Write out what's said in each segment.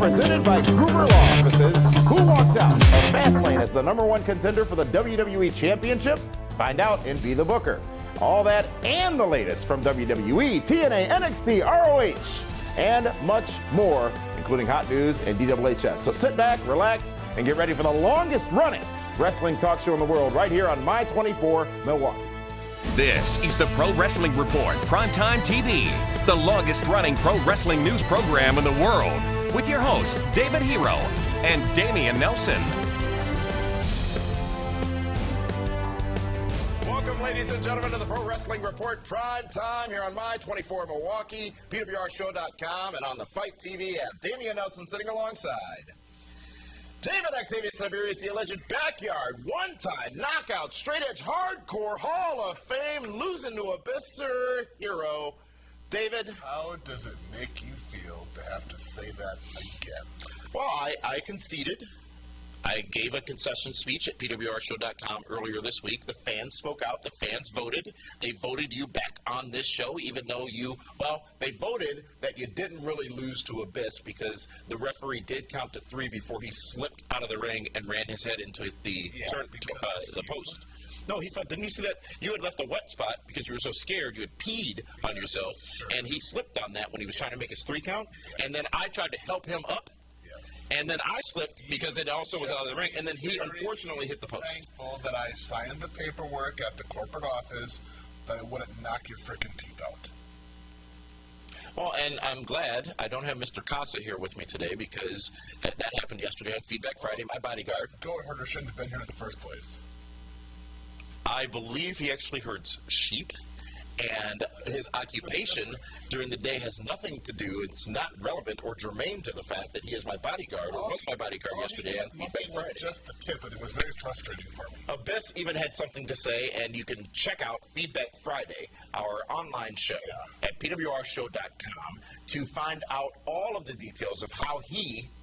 presented by Gruber Law Offices. Who walks out of Fastlane as the #1 contender for the WWE Championship? Find out in Be the Booker. All that and the latest from WWE, TNA, NXT, ROH, and much more, including hot news and DWHS. So sit back, relax, and get ready for the longest running wrestling talk show in the world right here on My 24 Milwaukee. This is the Pro Wrestling Report Primetime TV, the longest running pro wrestling news program in the world, with your hosts David Hero and Damian Nelson. Welcome, ladies and gentlemen, to the Pro Wrestling Report Prime Time here on My 24 Milwaukee, PWRshow.com, and on the Fight TV app. Damian Nelson sitting alongside David Octavius Tiberius, the alleged backyard, one-time knockout, straight-edge, hardcore, Hall of Fame, losing to Abysser hero. David? How does it make you feel to have to say that again? Well, I conceded. I gave a concession speech at PWRshow.com earlier this week. The fans spoke out. The fans voted. They voted you back on this show, even though they voted that you didn't really lose to Abyss because the referee did count to 3 before he slipped out of the ring and ran his head into the post. No, he felt. Didn't you see that? You had left a wet spot because you were so scared. You had peed on yourself, and he slipped on that when he was trying to make his 3 count. And then I tried to help him up. And then I slipped because it also was out of the ring, and then he unfortunately hit the post. Thankful that I signed the paperwork at the corporate office that it wouldn't knock your freaking teeth out. Well, and I'm glad I don't have Mr. Casa here with me today because that happened yesterday on Feedback Friday, my bodyguard. That goat herder shouldn't have been here in the first place. I believe he actually herds sheep. And his occupation during the day has nothing to do, it's not relevant or germane to the fact that he is my bodyguard, or was my bodyguard yesterday on Feedback Friday. It was just the tip, but it was very frustrating for me. Abyss even had something to say, and you can check out Feedback Friday, our online show, at PWRshow.com to find out all of the details of how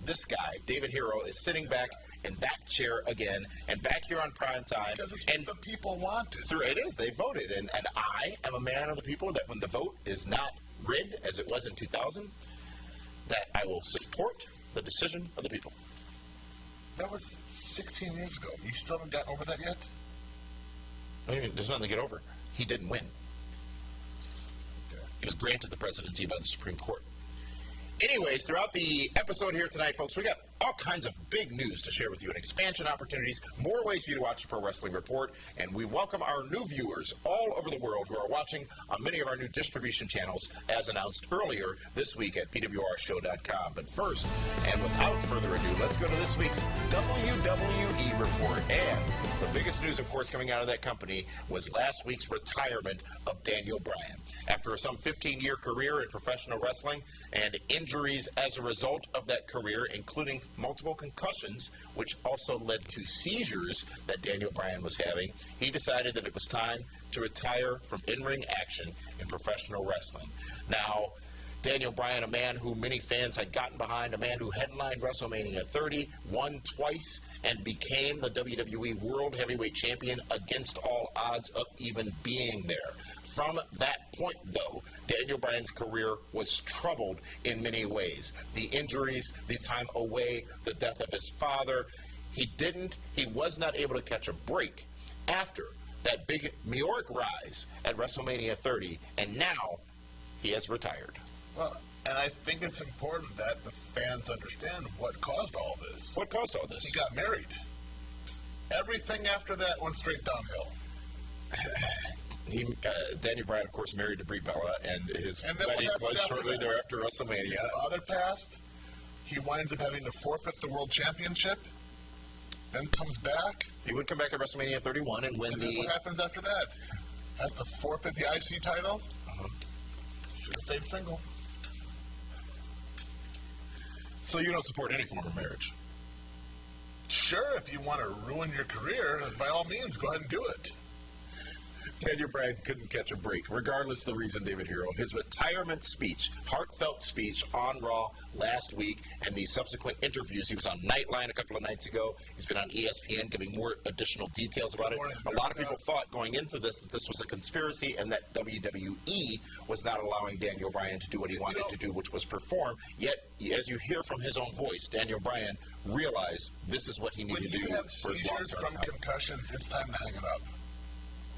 this guy, David Hero, is sitting back in that chair again, and back here on Prime Time. Because it's what the people wanted. It is. They voted. And I am a man of the people that when the vote is not rigged, as it was in 2000, that I will support the decision of the people. That was 16 years ago. You still haven't gotten over that yet? What do you mean? There's nothing to get over. He didn't win. Okay. He was granted the presidency by the Supreme Court. Anyways, throughout the episode here tonight, folks, we got all kinds of big news to share with you and expansion opportunities, more ways for you to watch the Pro Wrestling Report, and we welcome our new viewers all over the world who are watching on many of our new distribution channels, as announced earlier this week at PWRshow.com. But first, and without further ado, let's go to this week's WWE Report. And the biggest news, of course, coming out of that company was last week's retirement of Daniel Bryan. After some 15-year career in professional wrestling and injuries as a result of that career, including multiple concussions, which also led to seizures that Daniel Bryan was having, he decided that it was time to retire from in-ring action in professional wrestling. Now, Daniel Bryan, a man who many fans had gotten behind, a man who headlined WrestleMania 30, won twice, and became the WWE World Heavyweight Champion against all odds of even being there. From that point, though, Daniel Bryan's career was troubled in many ways. The injuries, the time away, the death of his father. He was not able to catch a break after that big meteoric rise at WrestleMania 30, and now he has retired. Well, and I think it's important that the fans understand what caused all this. What caused all this? He got married. Everything after that went straight downhill. Daniel Bryan, of course, married to Brie Bella, and his wedding was shortly thereafter WrestleMania. His father passed. He winds up having to forfeit the World Championship. Then comes back. He would come back at WrestleMania 31 and win What happens after that? Has to forfeit the IC title. Should have stayed single. So you don't support any form of marriage? Sure, if you want to ruin your career, by all means, go ahead and do it. Daniel Bryan couldn't catch a break, regardless of the reason, David Hero. His retirement speech, heartfelt speech on Raw last week, and the subsequent interviews. He was on Nightline a couple of nights ago. He's been on ESPN giving more additional details about it. A lot of people thought going into this that this was a conspiracy and that WWE was not allowing Daniel Bryan to do what he wanted to do, which was perform. Yet, as you hear from his own voice, Daniel Bryan realized this is what he needed to do. When you have seizures from concussions, it's time to hang it up.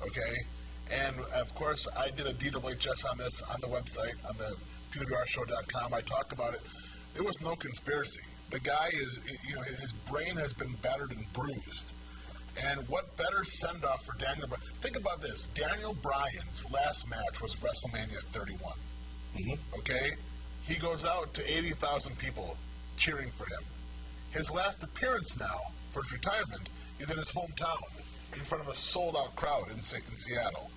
Okay? And, of course, I did a DWHS on this on the website, on the PWRshow.com. I talked about it. There was no conspiracy. The guy is, his brain has been battered and bruised. And what better send-off for Daniel Bryan? Think about this. Daniel Bryan's last match was WrestleMania 31. Okay? He goes out to 80,000 people cheering for him. His last appearance now, for his retirement, is in his hometown, in front of a sold-out crowd in Seattle.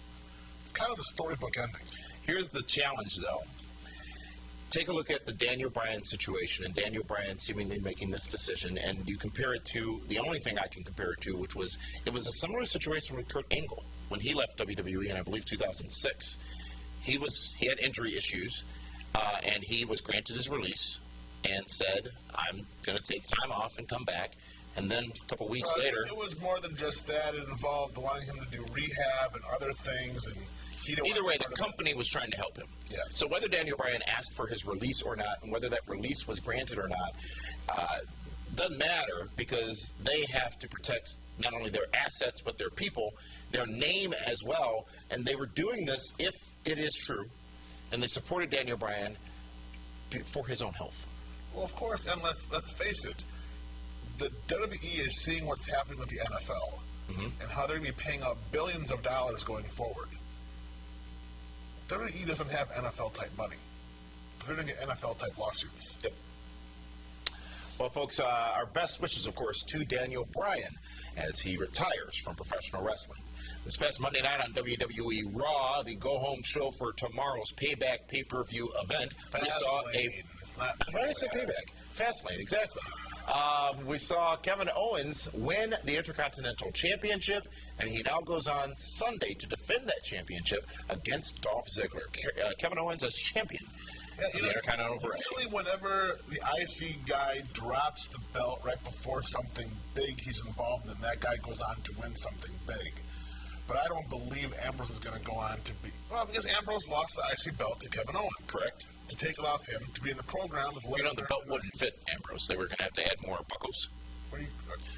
It's kind of the storybook ending. Here's the challenge, though. Take a look at the Daniel Bryan situation and Daniel Bryan seemingly making this decision, and you compare it to the only thing I can compare it to, which was it was a similar situation with Kurt Angle when he left WWE in, I believe, 2006. He had injury issues, and he was granted his release and said, "I'm going to take time off and come back." And then a couple weeks later... It was more than just that. It involved wanting him to do rehab and other things. And either way, the company was trying to help him. Yes. So whether Daniel Bryan asked for his release or not, and whether that release was granted or not, doesn't matter, because they have to protect not only their assets, but their people, their name as well. And they were doing this, if it is true, and they supported Daniel Bryan for his own health. Well, of course, and let's face it, the WWE is seeing what's happening with the NFL and how they're going to be paying out billions of dollars going forward. WWE doesn't have NFL-type money. They're going to get NFL-type lawsuits. Yep. Well, folks, our best wishes, of course, to Daniel Bryan as he retires from professional wrestling. This past Monday night on WWE Raw, the go-home show for tomorrow's Payback pay-per-view event, we saw It's not. Why did I say Payback? Fastlane, exactly. We saw Kevin Owens win the Intercontinental Championship, and he now goes on Sunday to defend that championship against Dolph Ziggler. Kevin Owens as champion. The Intercontinental Wrestling. Usually whenever the IC guy drops the belt right before something big he's involved in, that guy goes on to win something big. But I don't believe Ambrose is going to go on to be... Well, because Ambrose lost the IC belt to Kevin Owens. Correct. To take it off him, to be in the program with the belt wouldn't fit Ambrose. They were going to have to add more buckles. What are you...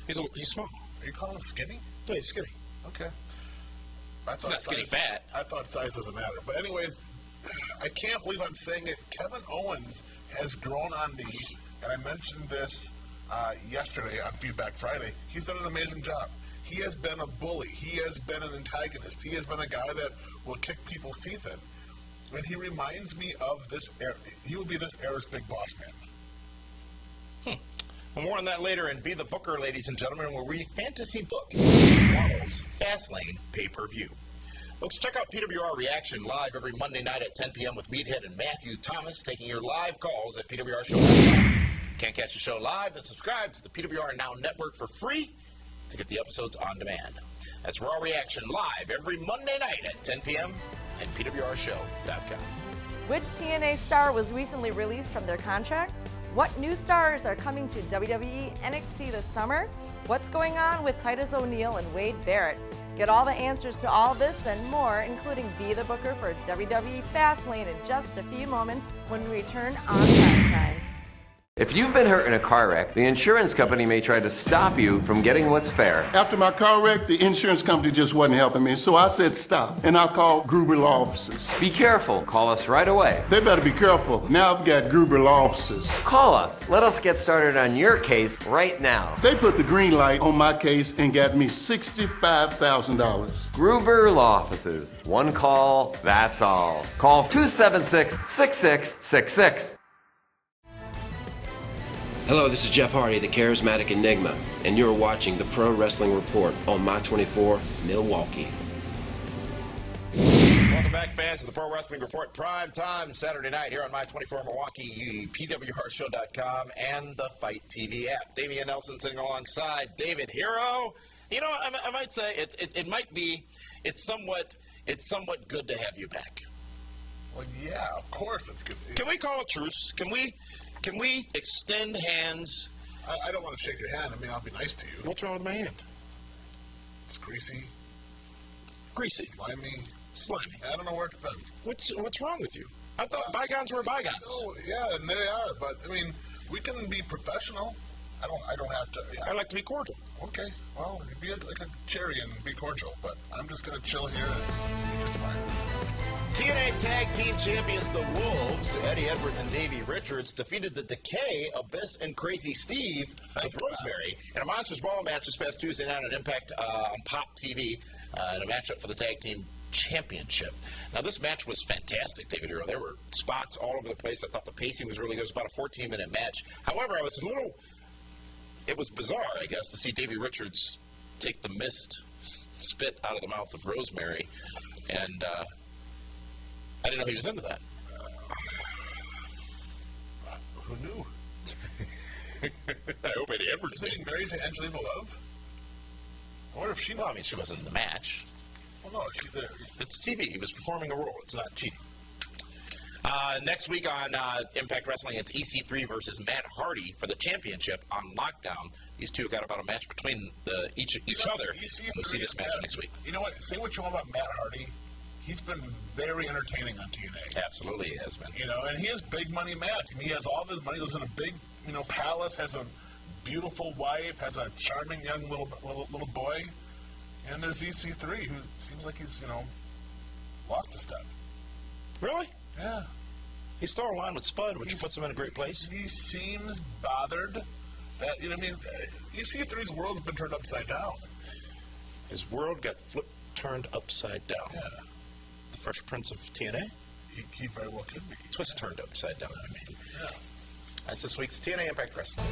He's small. Are you calling him skinny? Yeah, he's skinny. Okay. It's not skinny fat. I thought size doesn't matter. But anyways, I can't believe I'm saying it. Kevin Owens has grown on me, and I mentioned this yesterday on Feedback Friday. He's done an amazing job. He has been a bully. He has been an antagonist. He has been a guy that will kick people's teeth in. And he reminds me of this era. He will be this era's big boss man. Well, more on that later in Be the Booker, ladies and gentlemen, where we fantasy book tomorrow's Fastlane pay-per-view. Folks, check out PWR Reaction live every Monday night at 10 p.m. with Meathead and Matthew Thomas taking your live calls at PWRshow.com. Can't catch the show live? Then subscribe to the PWR Now Network for free to get the episodes on demand. That's Raw Reaction live every Monday night at 10 p.m. at PWRshow.com. Which TNA star was recently released from their contract? What new stars are coming to WWE NXT this summer? What's going on with Titus O'Neil and Wade Barrett? Get all the answers to all this and more, including Be the Booker for WWE Fastlane in just a few moments when we return on Prime Time. If you've been hurt in a car wreck, the insurance company may try to stop you from getting what's fair. After my car wreck, the insurance company just wasn't helping me, so I said stop, and I called Gruber Law Offices. Be careful. Call us right away. They better be careful. Now I've got Gruber Law Offices. Call us. Let us get started on your case right now. They put the green light on my case and got me $65,000. Gruber Law Offices. One call, that's all. Call 276-6666. Hello, this is Jeff Hardy, the Charismatic Enigma, and you're watching the Pro Wrestling Report on My 24 Milwaukee. Welcome back, fans, to the Pro Wrestling Report Prime Time Saturday night here on My 24 Milwaukee, PWRshow.com, and the Fight TV app. Damian Nelson sitting alongside David Hero. You know, I might say it might be, it's somewhat it's somewhat good to have you back. Well, yeah, of course it's good. Can we call a truce? Can we extend hands? I don't want to shake your hand. I mean, I'll be nice to you. What's wrong with my hand? It's greasy. Greasy. Slimy. I don't know where it's been. What's wrong with you? I thought bygones were bygones. Oh, yeah, and there they are. But I mean, we can be professional. I don't have to. Yeah. I like to be cordial. Okay. Well, be like a cherry and be cordial. But I'm just gonna chill here and be just fine. TNA Tag Team Champions, the Wolves, Eddie Edwards and Davey Richards, defeated the Decay, Abyss, and Crazy Steve with Rosemary in a Monsters Ball match this past Tuesday night on Impact on Pop TV in a matchup for the Tag Team Championship. Now, this match was fantastic, David Hero. There were spots all over the place. I thought the pacing was really good. It was about a 14-minute match. However, it was bizarre, I guess, to see Davey Richards take the mist spit out of the mouth of Rosemary, and I didn't know he was into that. Who knew? I hope Eddie Edwards Isn't he married to Angelina Love? I wonder if she knows. Well, I mean, she wasn't in the match. Well, no, she's there. It's TV. He was performing a role. It's not cheating. Next week on Impact Wrestling, it's EC3 versus Matt Hardy for the championship on Lockdown. These two got about a match between each other. We'll see this match next week. You know what? Say what you want about Matt Hardy. He's been very entertaining on TNA. Absolutely, he has been. You know, and he is big money Matt. I mean, he has all of his money. Lives in a big, palace. Has a beautiful wife. Has a charming young little boy. And there's EC3, who seems like he's lost a step. Really? Yeah. He's still aligned with Spud, which puts him in a great place. He seems bothered that EC3's world's been turned upside down. His world got turned upside down. Yeah. The Fresh Prince of TNA? He very well could be. Twist turned upside down, I mean. Yeah. That's this week's TNA Impact Wrestling.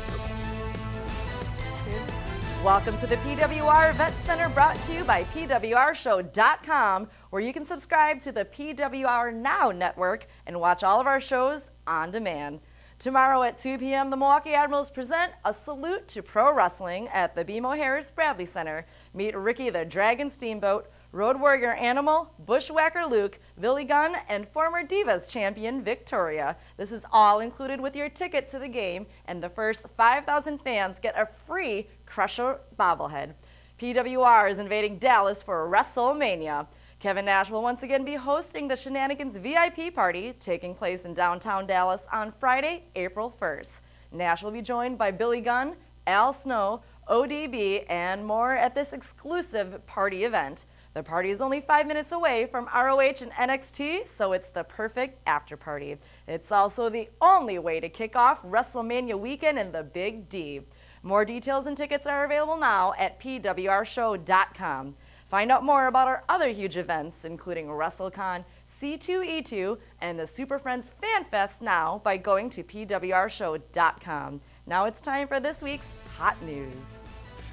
Welcome to the PWR Event Center, brought to you by PWRshow.com, where you can subscribe to the PWR Now network and watch all of our shows on demand. Tomorrow at 2 p.m., the Milwaukee Admirals present A Salute to Pro Wrestling at the BMO Harris Bradley Center. Meet Ricky the Dragon Steamboat, Road Warrior Animal, Bushwhacker Luke, Billy Gunn, and former Divas champion Victoria. This is all included with your ticket to the game, and the first 5,000 fans get a free Crusher bobblehead. PWR is invading Dallas for Wrestlemania. Kevin Nash will once again be hosting the Shenanigans VIP party taking place in downtown Dallas on Friday, April 1st. Nash will be joined by Billy Gunn, Al Snow, ODB, and more at this exclusive party event. The party is only 5 minutes away from ROH and NXT, so it's the perfect after party. It's also the only way to kick off WrestleMania weekend in the Big D. More details and tickets are available now at PWRshow.com. Find out more about our other huge events, including WrestleCon, C2E2, and the Super Friends Fan Fest now by going to PWRshow.com. Now it's time for this week's Hot News.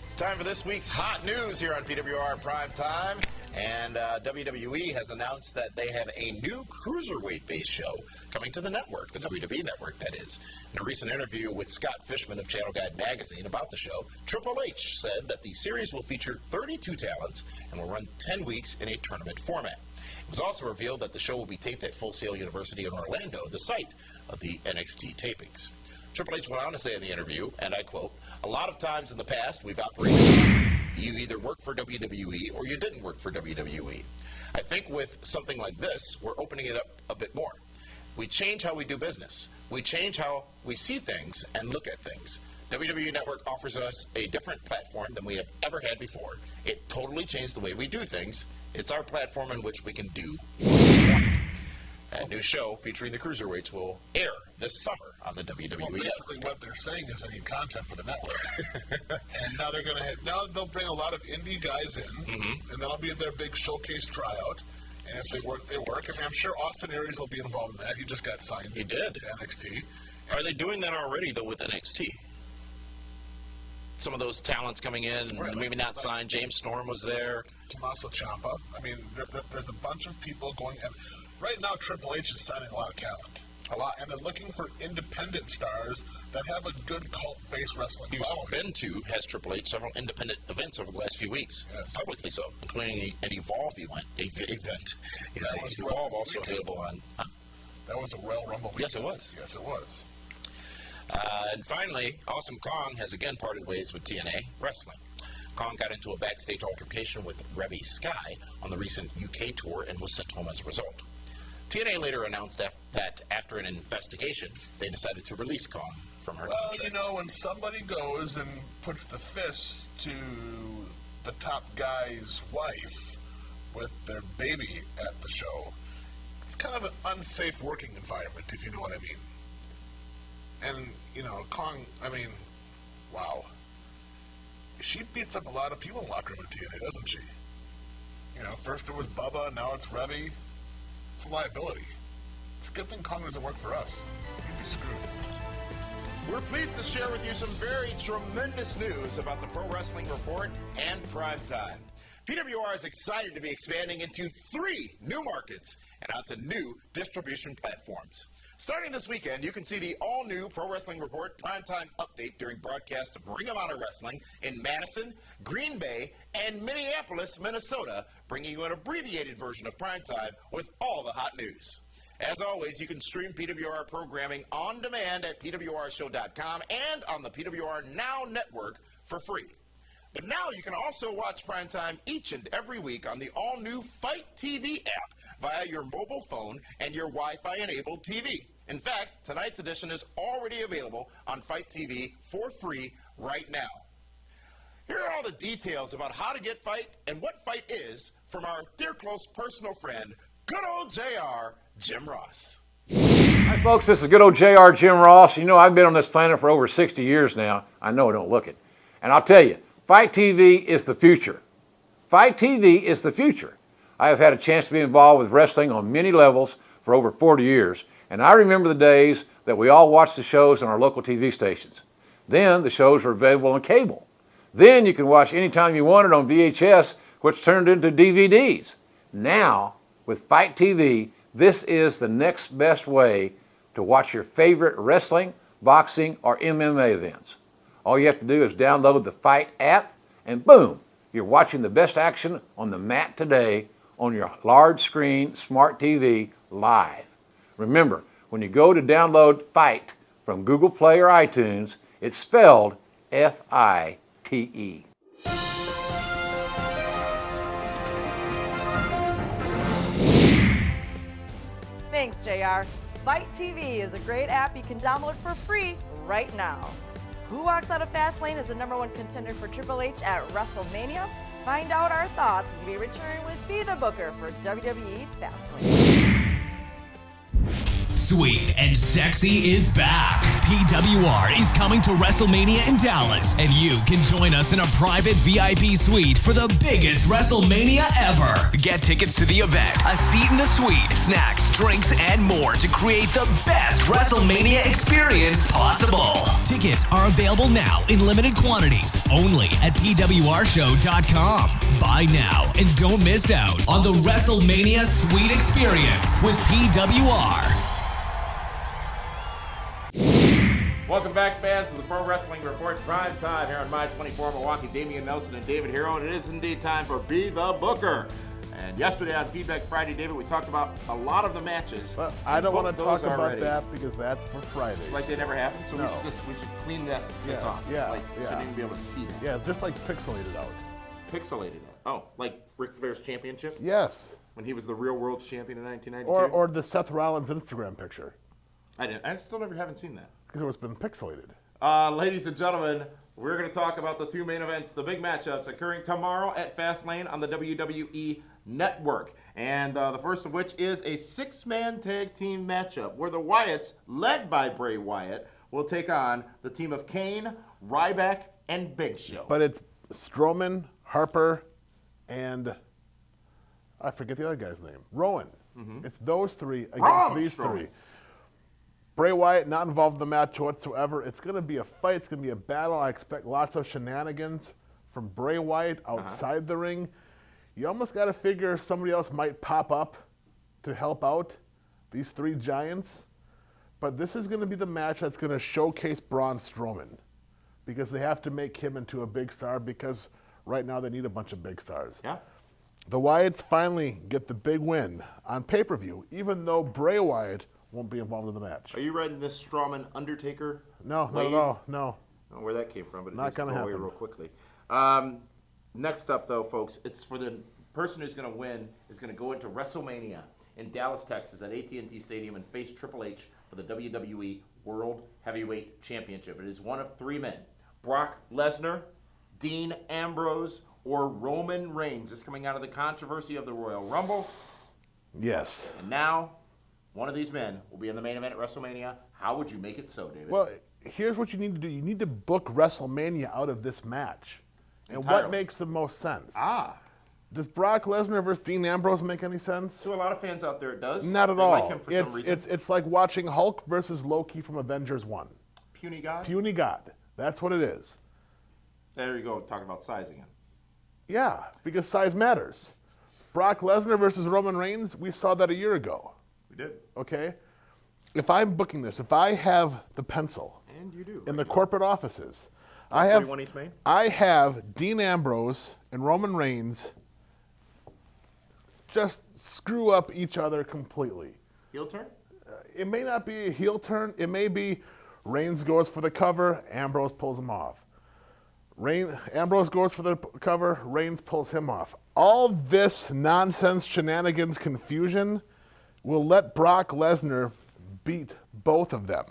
It's time for this week's hot news here on PWR PrimeTime. And WWE has announced that they have a new cruiserweight-based show coming to the network, the WWE network, that is. In a recent interview with Scott Fishman of Channel Guide magazine about the show, Triple H said that the series will feature 32 talents and will run 10 weeks in a tournament format. It was also revealed that the show will be taped at Full Sail University in Orlando, the site of the NXT tapings. Triple H went on to say in the interview, and I quote, "A lot of times in the past we've operated, you either worked for WWE or you didn't work for WWE. I think with something like this, we're opening it up a bit more. We change how we do business. We change how we see things and look at things. WWE Network offers us a different platform than we have ever had before. It totally changed the way we do things. It's our platform in which we can do what we want." That new show featuring the Cruiserweights will air this summer on the WWE Network. Basically, what they're saying is they need content for the network. And now they're going to now they'll bring a lot of indie guys in, and that'll be their big showcase tryout. And if they work, they work. I mean, I'm sure Austin Aries will be involved in that. He just got signed. He did. To NXT. Are they doing that already, though, with NXT? Some of those talents coming in, and maybe not signed. James Storm was there. Tommaso Ciampa. I mean, there's a bunch of people going. And right now, Triple H is signing a lot of talent. A lot. And they're looking for independent stars that have a good cult-based wrestling following. Been to, has Triple H, several independent events over the last few weeks. Yes. Publicly so, including an Evolve event. Evolve also available on... That was a Royal Rumble weekend. Yes, it was. Yes, it was. And finally, Awesome Kong has again parted ways with TNA Wrestling. Kong got into a backstage altercation with Reby Sky on the recent UK tour and was sent home as a result. TNA later announced that after an investigation, they decided to release Kong from her contract. Well, you know, when somebody goes and puts the fists to the top guy's wife with their baby at the show, it's kind of an unsafe working environment, if you know what I mean. And, you know, Kong, I mean, wow. She beats up a lot of people in the locker room at TNA, doesn't she? You know, first it was Bubba, now it's Reby. It's a liability. It's a good thing Kong doesn't work for us. You'd be screwed. We're pleased to share with you some very tremendous news about the Pro Wrestling Report and Primetime. PWR is excited to be expanding into 3 new markets and onto new distribution platforms. Starting this weekend, you can see the all-new Pro Wrestling Report Primetime update during broadcast of Ring of Honor Wrestling in Madison, Green Bay, and Minneapolis, Minnesota, bringing you an abbreviated version of Primetime with all the hot news. As always, you can stream PWR programming on demand at pwrshow.com and on the PWR Now network for free. But now you can also watch Primetime each and every week on the all-new Fight TV app via your mobile phone and your Wi-Fi-enabled TV. In fact, tonight's edition is already available on Fight TV for free right now. Here are all the details about how to get Fight and what Fight is from our dear close personal friend, good old JR, Jim Ross. Hi folks, this is good old JR, Jim Ross. You know, I've been on this planet for over 60 years now. I know I don't look it. And I'll tell you, Fight TV is the future. Fight TV is the future. I have had a chance to be involved with wrestling on many levels for over 40 years, and I remember the days that we all watched the shows on our local TV stations. Then the shows were available on cable. Then you can watch anytime you wanted on VHS, which turned into DVDs. Now, with Fight TV, this is the next best way to watch your favorite wrestling, boxing, or MMA events. All you have to do is download the Fight app, and boom, you're watching the best action on the mat today on your large screen smart TV live. Remember, when you go to download Fight from Google Play or iTunes, it's spelled F-I-T-E. Thanks, JR. Fight TV is a great app you can download for free right now. Who walks out of Fastlane as the #1 contender for Triple H at Wrestlemania? Find out our thoughts when we return with Be the Booker for WWE Fastlane. Sweet and Sexy is back. PWR is coming to Wrestlemania in Dallas, and you can join us in a private VIP suite for the biggest Wrestlemania ever. Get tickets to the event, a seat in the suite, snacks, drinks, and more to create the best Wrestlemania experience possible. Tickets are available now in limited quantities, only at pwrshow.com. Buy now and don't miss out on the Wrestlemania suite experience with PWR. Welcome back, fans, to the Pro Wrestling Report Prime Time here on My 24 Milwaukee. Damian Nelson and David Hero, and it is indeed time for Be the Booker. And yesterday on Feedback Friday, David, we talked about a lot of the matches. But I don't want to talk about already. that because that's for Friday. It's like they never happened, so No. we should clean this off. Yeah, it's like you shouldn't even be able to see that. Yeah, just like pixelated out. Pixelated. Oh, like Ric Flair's championship? Yes. When he was the real world champion in 1992? Or the Seth Rollins Instagram picture. I still haven't seen that. Because it's been pixelated. Ladies and gentlemen, we're going to talk about the 2 main events, the big matchups occurring tomorrow at Fastlane on the WWE Network. And the first of which is a 6-man tag team matchup where the Wyatts, led by Bray Wyatt, will take on the team of Kane, Ryback, and Big Show. But it's Strowman, Harper, and I forget the other guy's name. Rowan. Mm-hmm. It's those 3 against these Strowman. 3. Bray Wyatt not involved in the match whatsoever. It's going to be a fight. It's going to be a battle. I expect lots of shenanigans from Bray Wyatt outside the ring. You almost got to figure somebody else might pop up to help out these 3 giants. But this is going to be the match that's going to showcase Braun Strowman, because they have to make him into a big star, because right now they need a bunch of big stars. Yeah. The Wyatts finally get the big win on pay-per-view, even though Bray Wyatt won't be involved in the match. Are you riding this Strowman Undertaker? No, not at all. No. I don't know where that came from, but Not it's going gonna to go away happen. real quickly. Next up, though, folks, it's for the person who's going to win is going to go into WrestleMania in Dallas, Texas, at AT&T Stadium and face Triple H for the WWE World Heavyweight Championship. It is one of three men: Brock Lesnar, Dean Ambrose, or Roman Reigns. This is coming out of the controversy of the Royal Rumble. Yes. And now, one of these men will be in the main event at WrestleMania. How would you make it so, David? Well, here's what you need to do. You need to book WrestleMania out of this match. And Entirely. what makes the most sense? Does Brock Lesnar versus Dean Ambrose make any sense? To a lot of fans out there, it does. Not at They all. like him for some reason. It's like watching Hulk versus Loki from Avengers 1. Puny God? Puny God. That's what it is. There you go, talking about size again. Yeah, because size matters. Brock Lesnar versus Roman Reigns, we saw that a year ago. We did. Okay? If I'm booking this, if I have the pencil And you do. in the corporate offices, I 41 East Main? have Dean Ambrose and Roman Reigns just screw up each other completely. Heel turn? It may not be a heel turn. It may be Reigns goes for the cover, Ambrose pulls him off. Ambrose goes for the cover, Reigns pulls him off. All this nonsense, shenanigans, confusion will let Brock Lesnar beat both of them.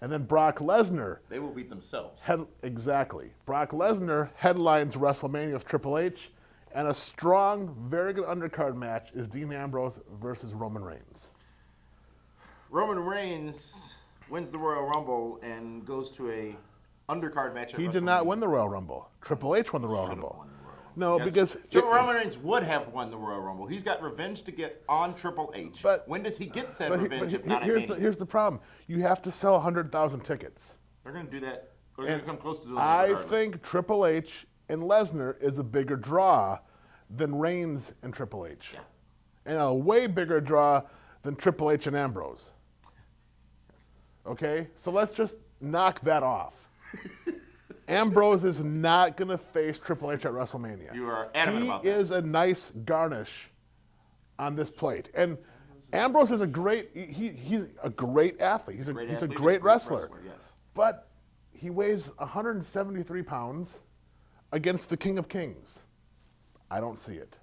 And then Brock Lesnar... They will beat themselves. Exactly. Brock Lesnar headlines WrestleMania with Triple H, and a strong, very good undercard match is Dean Ambrose versus Roman Reigns. Roman Reigns wins the Royal Rumble and goes to a undercard match at He WrestleMania. did not win the Royal Rumble. Triple H won the Royal Rumble. No, because... Roman Reigns would have won the Royal Rumble. He's got revenge to get on Triple H. But when does he get said But revenge if not at Mania? here's the problem. You have to sell 100,000 tickets. They're going to do that. They're going to come close to doing that I regardless. think Triple H and Lesnar is a bigger draw than Reigns and Triple H. Yeah. And a way bigger draw than Triple H and Ambrose. Okay? So let's just knock that off. Ambrose is not going to face Triple H at WrestleMania. You are adamant about that. He is a nice garnish on this plate. And Ambrose is a great, he's a great athlete. He's a great wrestler. Yes. But he weighs 173 pounds against the King of Kings. I don't see it.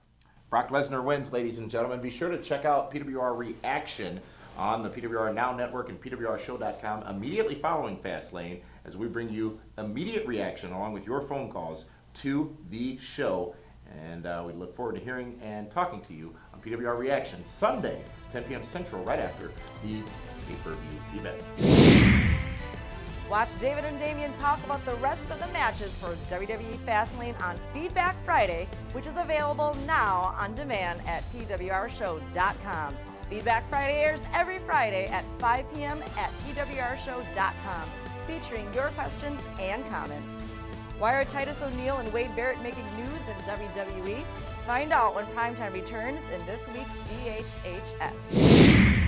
Brock Lesnar wins, ladies and gentlemen. Be sure to check out PWR Reaction on the PWR Now Network and PWRshow.com immediately following Fastlane, as we bring you immediate reaction along with your phone calls to the show. And we look forward to hearing and talking to you on PWR Reaction Sunday, 10 p.m. Central, right after the pay-per-view event. Watch David and Damian talk about the rest of the matches for WWE Fastlane on Feedback Friday, which is available now on demand at PWRshow.com. Feedback Friday airs every Friday at 5 p.m. at PWRshow.com, featuring your questions and comments. Why are Titus O'Neil and Wade Barrett making news in WWE? Find out when Primetime returns in this week's HHH.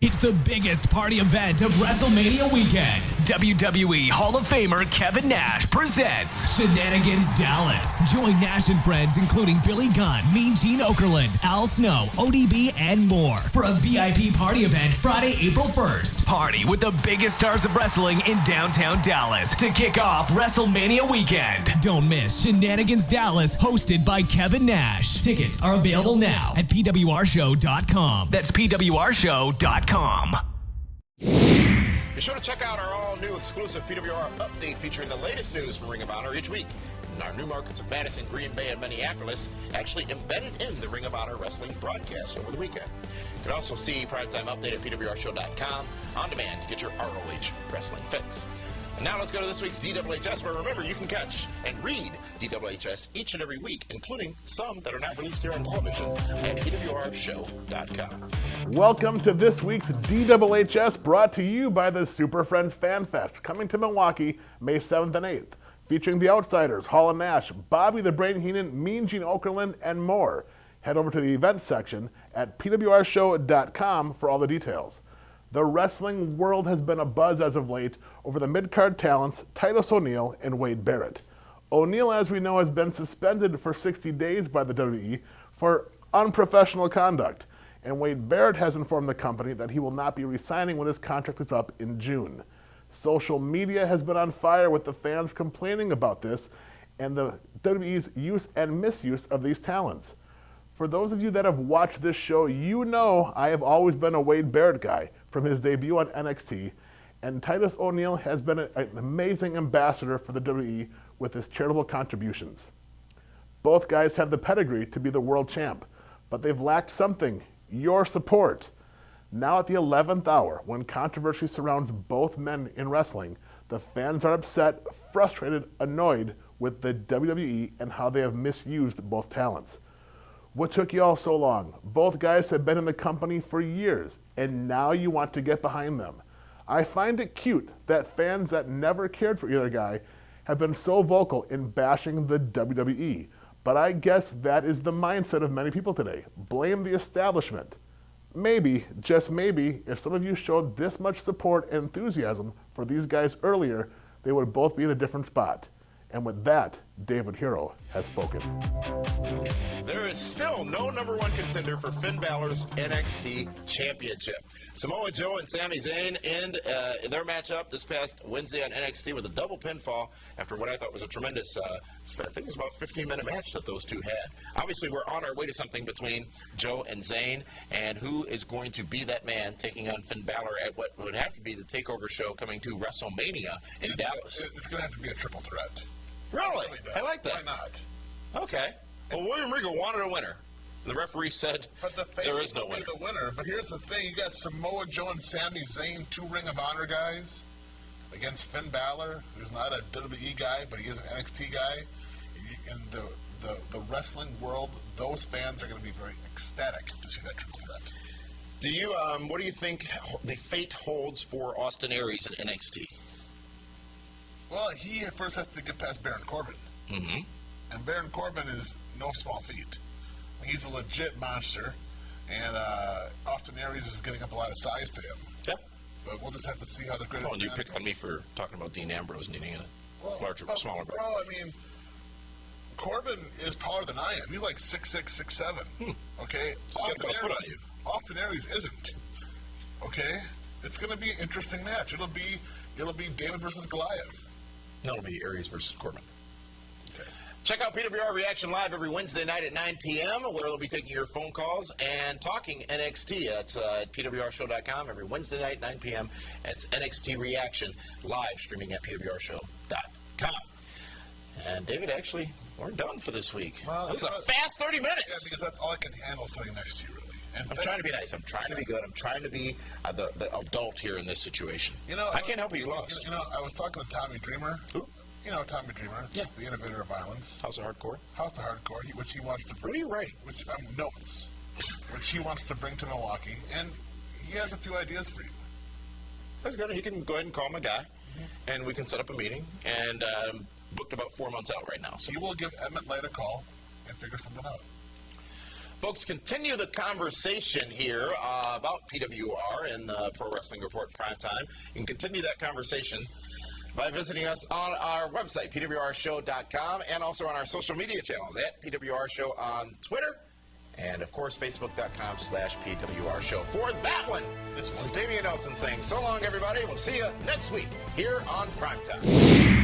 It's the biggest party event of WrestleMania weekend. WWE Hall of Famer Kevin Nash presents Shenanigans Dallas. Join Nash and friends including Billy Gunn, Mean Gene Okerlund, Al Snow, ODB, and more for a VIP party event Friday, April 1st. Party with the biggest stars of wrestling in downtown Dallas to kick off WrestleMania weekend. Don't miss Shenanigans Dallas, hosted by Kevin Nash. Tickets are available now at PWRshow.com. That's PWRshow.com. Be sure to check out our all-new exclusive PWR update featuring the latest news from Ring of Honor each week. In our new markets of Madison, Green Bay, and Minneapolis, actually embedded in the Ring of Honor wrestling broadcast over the weekend. You can also see Primetime Update at PWRshow.com on demand to get your ROH wrestling fix. And now let's go to this week's DWHS, where remember, you can catch and read DWHS each and every week, including some that are not released here on television at PWRshow.com. Welcome to this week's DWHS, brought to you by the Super Friends Fan Fest, coming to Milwaukee May 7th and 8th, featuring The Outsiders, Hall and Nash, Bobby the Brain Heenan, Mean Gene Okerlund, and more. Head over to the events section at PWRshow.com for all the details. The wrestling world has been abuzz as of late over the mid-card talents Titus O'Neil and Wade Barrett. O'Neil, as we know, has been suspended for 60 days by the WWE for unprofessional conduct, and Wade Barrett has informed the company that he will not be re-signing when his contract is up in June. Social media has been on fire with the fans complaining about this and the WWE's use and misuse of these talents. For those of you that have watched this show, you know I have always been a Wade Barrett guy from his debut on NXT, and Titus O'Neil has been an amazing ambassador for the WWE with his charitable contributions. Both guys have the pedigree to be the world champ, but they've lacked something: your support. Now at the 11th hour, when controversy surrounds both men in wrestling, the fans are upset, frustrated, annoyed with the WWE and how they have misused both talents. What took you all so long? Both guys have been in the company for years, and now you want to get behind them. I find it cute that fans that never cared for either guy have been so vocal in bashing the WWE, but I guess that is the mindset of many people today. Blame the establishment. Maybe, just maybe, if some of you showed this much support and enthusiasm for these guys earlier, they would both be in a different spot. And with that, David Hero has spoken. There is still no number one contender for Finn Balor's NXT Championship. Samoa Joe and Sami Zayn end their matchup this past Wednesday on NXT with a double pinfall after what I thought was a tremendous, I think it was about a 15-minute match that those two had. Obviously, we're on our way to something between Joe and Zayn, and who is going to be that man taking on Finn Balor at what would have to be the TakeOver show coming to Wrestlemania in Dallas? It's going to have to be a triple threat. Really? I like that. Why not? Okay. Well, William Regal wanted a winner. The referee said there is no winner. The winner. But here's the thing: you got Samoa Joe and Sami Zayn, two Ring of Honor guys, against Finn Balor, who's not a WWE guy, but he is an NXT guy. In the wrestling world, those fans are going to be very ecstatic to see that triple threat. Do you? What do you think the fate holds for Austin Aries in NXT? Well, he at first has to get past Baron Corbin. Mm-hmm. And Baron Corbin is no small feat. He's a legit monster, and Austin Aries is getting up a lot of size to him. Yeah. But we'll just have to see how the greatest. Oh, and you pick on me for talking about Dean Ambrose needing a larger, smaller brother. Bro, I mean, Corbin is taller than I am. He's like 6'6", 6'7". Okay? So Austin Aries isn't. Okay? It's going to be an interesting match. It'll be David versus Goliath. No, it'll be Aries versus Corbin. Okay. Check out PWR Reaction Live every Wednesday night at 9 p.m. where they'll be taking your phone calls and talking NXT. That's at PWRshow.com every Wednesday night, 9 p.m. That's NXT Reaction Live, streaming at PWRshow.com. And David, actually, we're done for this week. Well, that was a fast 30 minutes. Yeah, because that's all I can handle sitting next to you, really. And I'm trying to be nice. I'm trying to be good. I'm trying to be the adult here in this situation. You know, I can't help you lost. You know, I was talking to Tommy Dreamer. Who? You know Tommy Dreamer, yeah, the innovator of violence. House of Hardcore. House of Hardcore, which he wants to bring. What are you writing? Notes, which he wants to bring to Milwaukee, and he has a few ideas for you. That's good. He can go ahead and call my guy, and we can set up a meeting. And booked about 4 months out right now. So you will give Emmett Light a call and figure something out. Folks, continue the conversation here about PWR and the Pro Wrestling Report Primetime. You can continue that conversation by visiting us on our website, PWRshow.com, and also on our social media channels at PWR Show on Twitter, and, of course, Facebook.com/PWR Show. For that one, this is Damian Nelson saying so long, everybody. We'll see you next week here on Primetime.